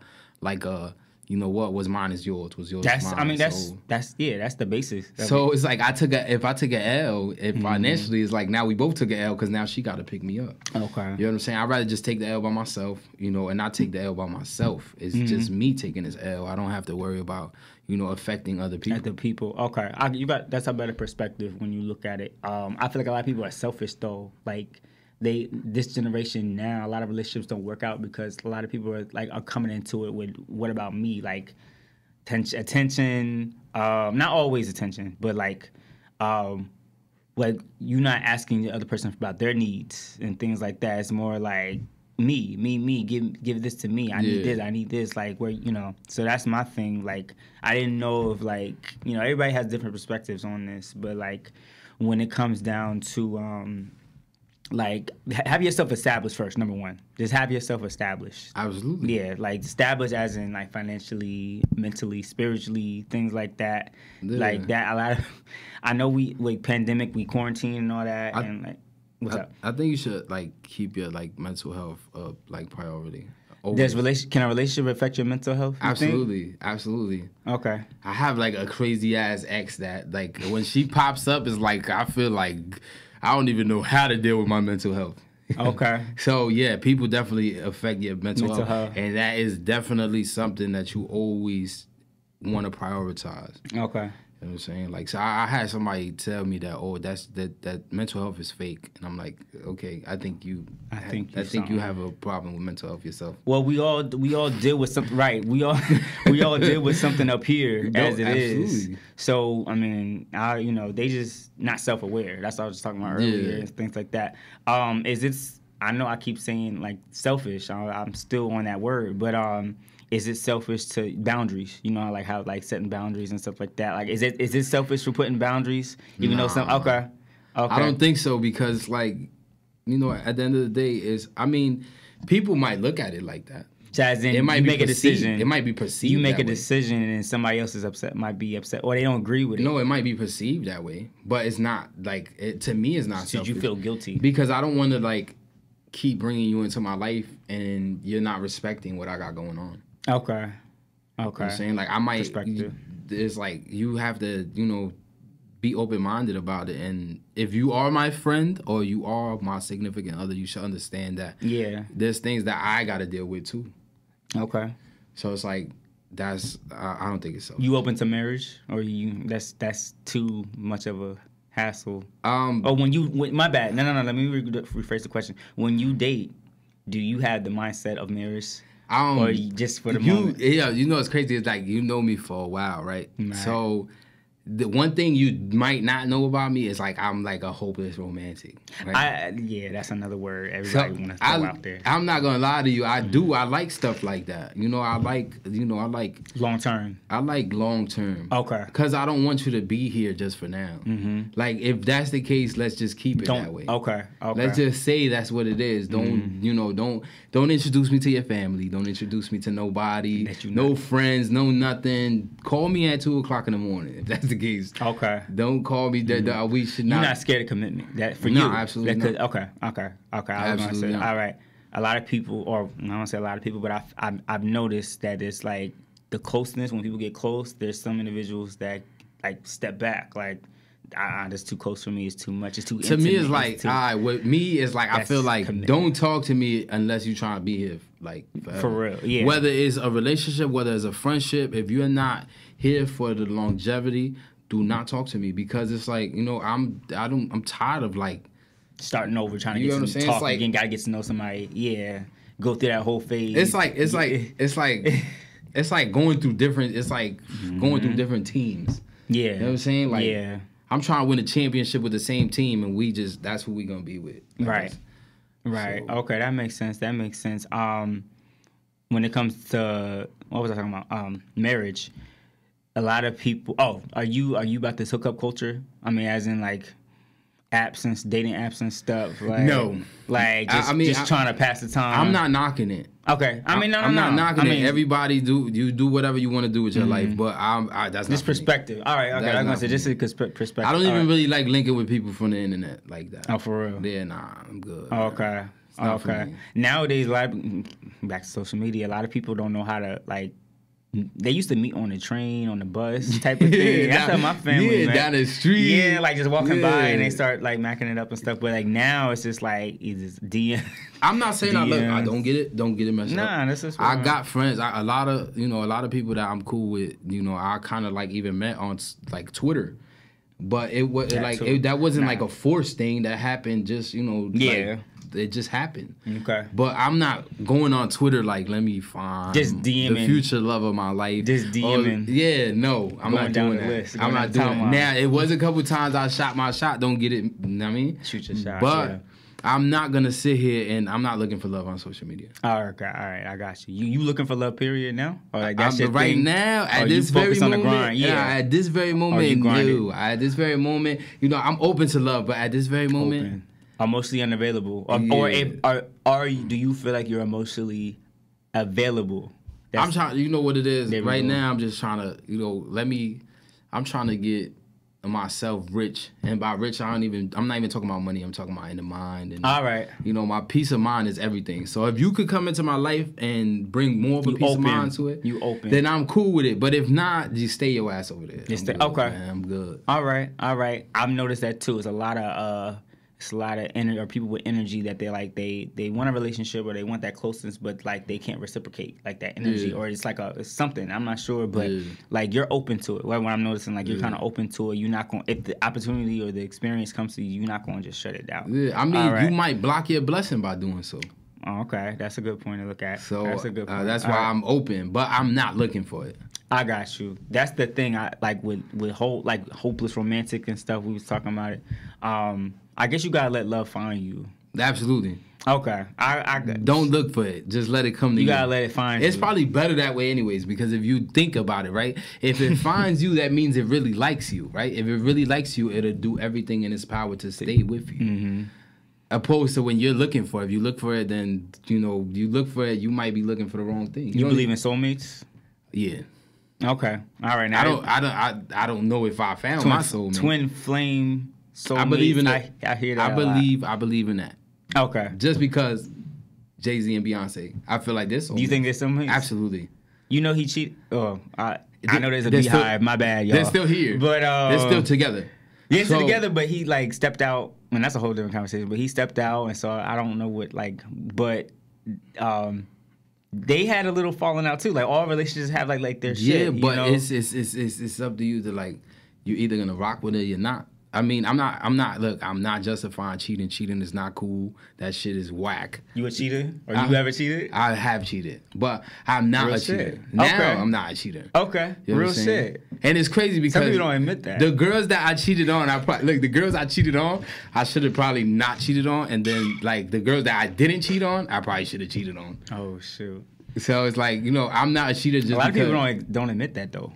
what was mine is yours, was yours that's mine. I mean that's the basis. So it's like if I took an L, financially it's like now we both took an L because now she got to pick me up. Okay. You know what I'm saying? I'd rather just take the L by myself, and not take the L by myself. It's just me taking this L. I don't have to worry about affecting other people. Okay. That's a better perspective when you look at it. I feel like a lot of people are selfish though. Like this generation now, a lot of relationships don't work out because a lot of people are coming into it with, what about me? Like attention, not always attention, but like you're not asking the other person about their needs and things like that. It's more like me, give this to me. I need this, like where, so that's my thing. Like I didn't know if like, everybody has different perspectives on this, but like when it comes down to like, have yourself established first, number one. Just have yourself established. Absolutely. Yeah, like established as in like financially, mentally, spiritually, things like that. Yeah. Like that, a lot of, I know with pandemic, we quarantine and all that, and like, what's up? I think you should like keep your like mental health like priority. Can a relationship affect your mental health? Absolutely. Okay. I have like a crazy ass ex that like when she pops up, is like I feel like I don't even know how to deal with my mental health. Okay. So, yeah, people definitely affect your mental health. And that is definitely something that you always want to prioritize. Okay. You know what I'm saying? Like, so I had somebody tell me that, that mental health is fake. And I'm like, okay, I think you have a problem with mental health yourself. Well, we all deal with something, right? We all deal with something up here as it is. So, I mean, they just not self-aware. That's what I was talking about earlier and things like that. I know I keep saying like selfish. I'm still on that word, but is it selfish to boundaries? Like how like setting boundaries and stuff like that. Like, is it selfish for putting boundaries? Even though some okay. I don't think so because like, at the end of the day people might look at it like that. So as in, you make a decision. It might be perceived. You make a decision, and somebody else is might be upset, or they don't agree with it. No, it might be perceived that way, but it's not like it. To me, it's not. Should you feel guilty? Because I don't want to like keep bringing you into my life, and you're not respecting what I got going on. Okay. You know what I'm saying? Like I might. It's like you have to, be open-minded about it, and if you are my friend or you are my significant other, you should understand that. Yeah. There's things that I got to deal with too. Okay. So it's like I don't think it's selfish. You open to marriage, or that's too much of a hassle? Or my bad. No. Let me rephrase the question. When you date, do you have the mindset of marriage? Or just for the moment? Yeah, it's crazy. It's like, you know me for a while, right? So the one thing you might not know about me is like I'm like a hopeless romantic. Right? That's another word everybody want to throw out there. I'm not gonna lie to you. I like stuff like that. I like long term. I like long term. Okay. Because I don't want you to be here just for now. Mm-hmm. Like, if that's the case, let's just keep it that way. Okay. Let's just say that's what it is. Don't don't introduce me to your family. Don't introduce me to nobody. No friends. No nothing. Call me at 2:00 in the morning if that's the case. Okay. Don't call me. We should not. You're not scared of commitment. That for you? No, absolutely not. Okay. I was gonna say, all right. A lot of people, or I don't say a lot of people, but I've noticed that it's like the closeness. When people get close, there's some individuals that like step back. Like, that's too close for me. It's too much. It's too intimate. To me, it's like, with me, it's like, I feel like, don't talk to me unless you're trying to be here, like, forever. For real, yeah. Whether it's a relationship, whether it's a friendship, if you're not here for the longevity, do not talk to me, because it's like, I'm tired of like starting over, trying to get to talk. Like, again, gotta get to know somebody. Yeah, go through that whole phase. It's like going through different. It's like going through different teams. Yeah, you know what I'm saying? Like, yeah. I'm trying to win a championship with the same team, and that's who we gonna be with. Right. So. Okay, that makes sense. When it comes to, what was I talking about? Marriage. A lot of people. Oh, are you about this hookup culture? I mean, as in like dating apps and stuff. Like, no, like just trying to pass the time. I'm not knocking it. Okay, I'm not knocking it. Everybody do whatever you want to do with your life, but that's this not perspective. All right, okay, I'm gonna say just because perspective. I don't even really like linking with people from the internet like that. Oh, for real? Yeah, nah, I'm good. Okay, okay. Nowadays, back to social media, a lot of people don't know how to like. They used to meet on the train, on the bus, type of thing. That's how my family met. Down the street. Yeah, like just walking by and they start like macking it up and stuff. But like now it's just like it's DM. I'm not saying I don't get it. Don't get it messed up. Nah, this is. I got friends. A lot of people that I'm cool with. I kind of like even met on like Twitter, but it was that wasn't like a forced thing that happened. Just yeah. It just happened. Okay. But I'm not going on Twitter like, let me find just DMing the future love of my life. Just DMing. I'm not doing that. I'm not doing that. Now, it was a couple times I shot my shot. Don't get it. You know what I mean? Shoot your shot. But I'm not going to sit here and I'm not looking for love on social media. Okay. All right. I got you. You looking for love, period, now? Or like that's your right thing? Now, at this very moment. At this very moment, no. At this very moment, I'm open to love, but at this very moment. Emotionally unavailable, do you feel like you're emotionally available? I'm trying. You know what it is right now. I'm just trying to, I'm trying to get myself rich, and by rich, I'm not even talking about money. I'm talking about in the mind. And all right, my peace of mind is everything. So if you could come into my life and bring more of a peace of mind to it, then I'm cool with it. But if not, just stay your ass over there. Okay, man, I'm good. All right. I've noticed that too. It's a lot of energy, or people with energy that they want a relationship or they want that closeness, but like they can't reciprocate like that energy, or it's like it's something, I'm not sure, but like you're open to it. When I'm noticing like you're kind of open to it, you're not going, if the opportunity or the experience comes to you, you're not going to just shut it down. Yeah, I mean, you might block your blessing by doing so. Oh, okay, that's a good point to look at. So that's a good point. That's why I'm open, but I'm not looking for it. I got you. That's the thing. I like with hopeless romantic and stuff. We was talking about it. I guess you gotta let love find you. Absolutely. Okay. I don't look for it. Just let it come to you. You gotta let it find you. It's probably better that way, anyways. Because if you think about it, right? If it finds you, that means it really likes you, right? If it really likes you, it'll do everything in its power to stay with you. Mm-hmm. Opposed to when you're looking for it. If you look for it, then you look for it. You might be looking for the wrong thing. You believe in soulmates? Yeah. Okay. All right. Now I don't know if I found my soulmate. Twin flame soulmate. I believe in that. I hear that. I believe in that. Okay. Just because Jay-Z and Beyonce, I feel like this. Do you think there's soulmates? Absolutely. He cheated. Oh, I know there's a beehive. My bad, y'all. They're still here, but they're still together. Yeah, still together. But he like stepped out. I mean, that's a whole different conversation. But he stepped out, and so I don't know what but. they had a little falling out too. Like all relationships have like their shit. Yeah, but it's up to you to like you're either gonna rock with it or you're not. I mean, I'm not justifying cheating. Cheating is not cool. That shit is whack. You a cheater? Or you ever cheated? I have cheated, but I'm not a cheater. Now I'm not a cheater. Okay, you know real shit. And it's crazy because some people don't admit that. The girls that I cheated on, the girls I cheated on, I should have probably not cheated on, and then like the girls that I didn't cheat on, I probably should have cheated on. Oh shoot. So it's like, you know, I'm not a cheater just because. A lot of people don't admit that though.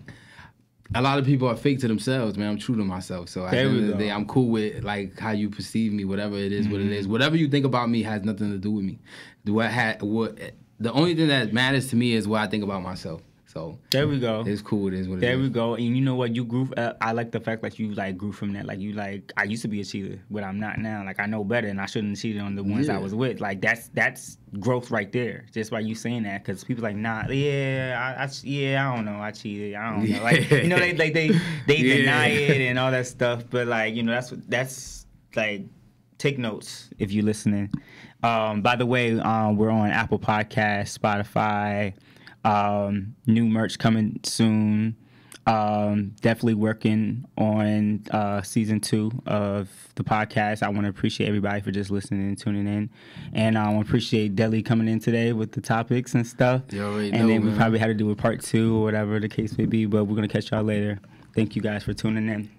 A lot of people are fake to themselves, man. I'm true to myself. So at the end of the day, I'm cool with like how you perceive me, whatever it is, what it is. Whatever you think about me has nothing to do with me. The only thing that matters to me is what I think about myself. So there we go. It's cool. It is what it is. There we go. And you know what? You grew. I like the fact that you like grew from that. Like you like. I used to be a cheater, but I'm not now. Like I know better, and I shouldn't have cheated on the ones I was with. Like that's growth right there. Just by you saying that, because people like, nah, I don't know, I cheated. I don't know. Like you know, they deny it and all that stuff. But like you know, that's like take notes if you're listening. By the way, we're on Apple Podcasts, Spotify. New merch coming soon. Definitely working on season 2 of the podcast. I want to appreciate everybody for just listening and tuning in, and I want to appreciate Deli coming in today with the topics and stuff. And then we probably had to do a part 2 or whatever the case may be, but we're gonna catch y'all later. Thank you guys for tuning in.